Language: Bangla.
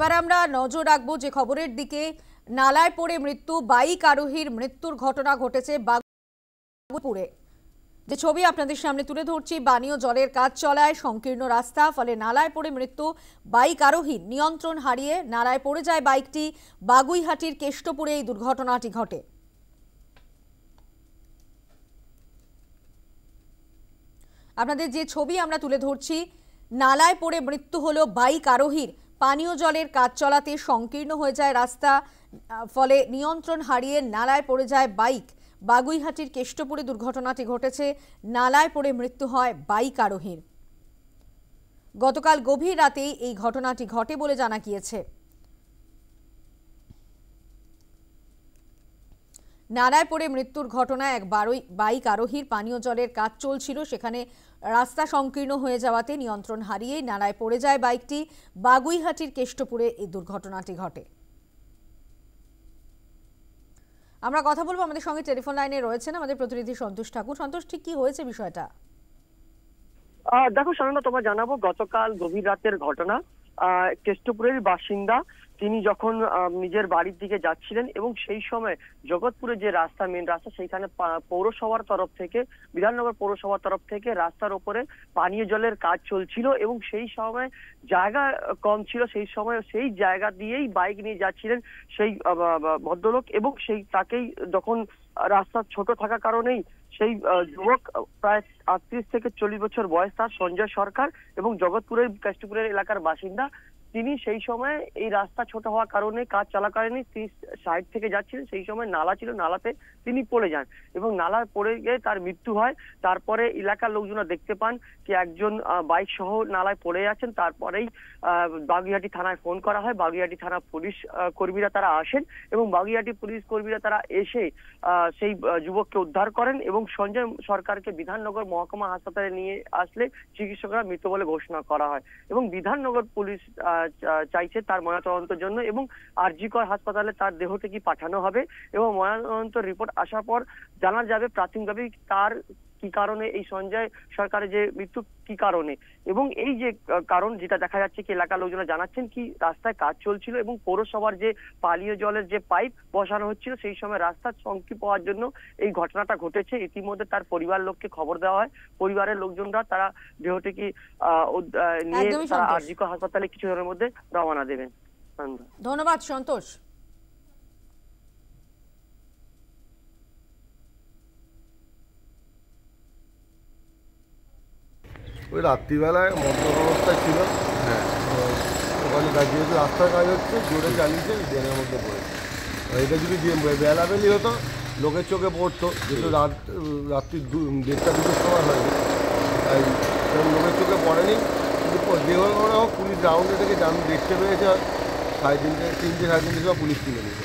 এবার আমরা নজর রাখবো যে খবরের দিকে। নালায় পড়ে মৃত্যু, বাইক আরোহীর মৃত্যুর ঘটনা ঘটেছে বাগুইপুরে। যে ছবি আপনাদের সামনে তুলে ধরছি, পানীয় জলের কাজ চলায় সংকীর্ণ রাস্তা, ফলে নালায় পড়ে মৃত্যু বাইক আরোহীর। নিয়ন্ত্রণ হারিয়ে নালায় পড়ে যায় বাইকটি। বাগুইহাটির কেষ্টপুরে এই দুর্ঘটনাটি ঘটে। আপনাদের যে ছবি আমরা তুলে ধরছি, নালায় পড়ে মৃত্যু হলো বাইক আরোহীর। পানীয় জলের কাজ চলাতে সংকীর্ণ হয়ে যায় রাস্তা, ফলে নিয়ন্ত্রণ হারিয়ে নালায় পড়ে যায় বাইক। বাগুইহাটির কেষ্টপুরে দুর্ঘটনাটি ঘটেছে। নালায় পড়ে মৃত্যু হয় বাইক আরোহীর। গতকাল গভীর রাতেই এই ঘটনাটি ঘটে বলে জানা গিয়েছে। নালায় পড়ে মৃত্যুর ঘটনায় এক বাইক আরোহীর। পানীয় জলের কাজ চলছিল, সেখানে রাস্তা সংকীর্ণ হয়ে যাওয়াতে নিয়ন্ত্রণ হারিয়েই নালায় পড়ে যায় বাইকটি। বাগুইহাটির কেষ্টপুরে এই দুর্ঘটনাটি ঘটে। আমরা কথা বলবো, আমাদের সঙ্গে টেলিফোন লাইনে রয়েছেন আমাদের প্রতিনিধি সন্তোষ ঠাকুর। সন্তোষ, ঠিক কি হয়েছে বিষয়টা? দেখো সাধারণত তোমার জানাবো, গতকাল গভীর রাতের ঘটনা। কেষ্টপুরের বাসিন্দা তিনি যখন নিজের বাড়ির দিকে যাচ্ছিলেন এবং সেই সময় জগৎপুরে যে রাস্তা, মেন রাস্তা, সেইখানে পৌরসভার তরফ থেকে, বিধাননগর পৌরসভার তরফ থেকে রাস্তার উপরে পানীয় জলের কাজ চলছিল এবং সেই সময় জায়গা কম ছিল। সেই সময় সেই জায়গা দিয়েই বাইক নিয়ে যাচ্ছিলেন সেই ভদ্রলোক এবং সেই তাকেই যখন রাস্তা ছোট থাকার কারণেই সেই যুবক, প্রায় 38 থেকে 40 বছর বয়স তার, সঞ্জয় সরকার, এবং জগৎপুরের কেষ্টপুরের এলাকার বাসিন্দা, তিনি সেই সময় এই রাস্তা ছোট হওয়ার কারণে, কাজ চলাকালীন তিনি সাইড থেকে যাচ্ছিলেন। সেই সময় নালা ছিল, নালাতে তিনি পড়ে যান এবং নালায় পড়ে গিয়ে তার মৃত্যু হয়। তারপরে এলাকার লোকজনরা দেখতে পান যে একজন বাইক সহ নালায় পড়ে যাচ্ছেন। তারপরেই বাগুইহাটি থানায় ফোন করা হয়। বাগুইহাটি থানা পুলিশ কর্মীরা তারা আসেন এবং বাগুইহাটি পুলিশ কর্মীরা তারা এসে সেই যুবককে উদ্ধার করেন এবং সঞ্জয় সরকারকে বিধাননগর মহকুমা হাসপাতালে নিয়ে আসলে চিকিৎসকরা মৃত বলে ঘোষণা করা হয় এবং বিধাননগর পুলিশ চাইছে তার ময়নাতদন্তের জন্য এবং আরজিকর হাসপাতালে তার দেহটি পাঠানো হবে এবং ময়নাতদন্ত রিপোর্ট আসার পর জানা যাবে প্রাথমিকভাবে তার কি কারণে, এই সঞ্জয় সরকারের যে মৃত্যু কি কারণে। এবং এই যে কারণ যেটা দেখা যাচ্ছে কি এলাকার লোকজনে জানাচ্ছেন কি রাস্তায় কাজ চলছিল এবং পৌরসভার যে পানীয় জলের যে পাইপ বসানো হচ্ছিল সেই সময় রাস্তার সংকীর্ণ পাওয়ার জন্য এই ঘটনাটা ঘটেছে। ইতিমধ্যে তার পরিবার লোককে খবর দেওয়া হয়। পরিবারের লোকজনরা তারা দেহটিকে নিয়ে তারা আরজিকর হাসপাতালে কিছুক্ষণের মধ্যে রওনা দেবেন। ধন্যবাদ সন্তোষ। ওই রাত্রিবেলায় মদ্য অবস্থায় ছিল, হ্যাঁ, ওখানে যেহেতু রাস্তার কাজ হচ্ছে জোরে চালিয়েছে, ড্রেনের মধ্যে পড়েছে। এটা যদি বেলাবেলি হতো লোকের চোখে পড়তো, যেহেতু রাত্রি 1:30-2টার সময় হয়নি, তাই লোকের চোখে পড়েনি। কিন্তু দেহ পুলিশ রাউন্ডে থেকে দেখতে পেয়েছে 3:30 সাড়ে 3টে সময় পুলিশ তুলে নিয়েছে।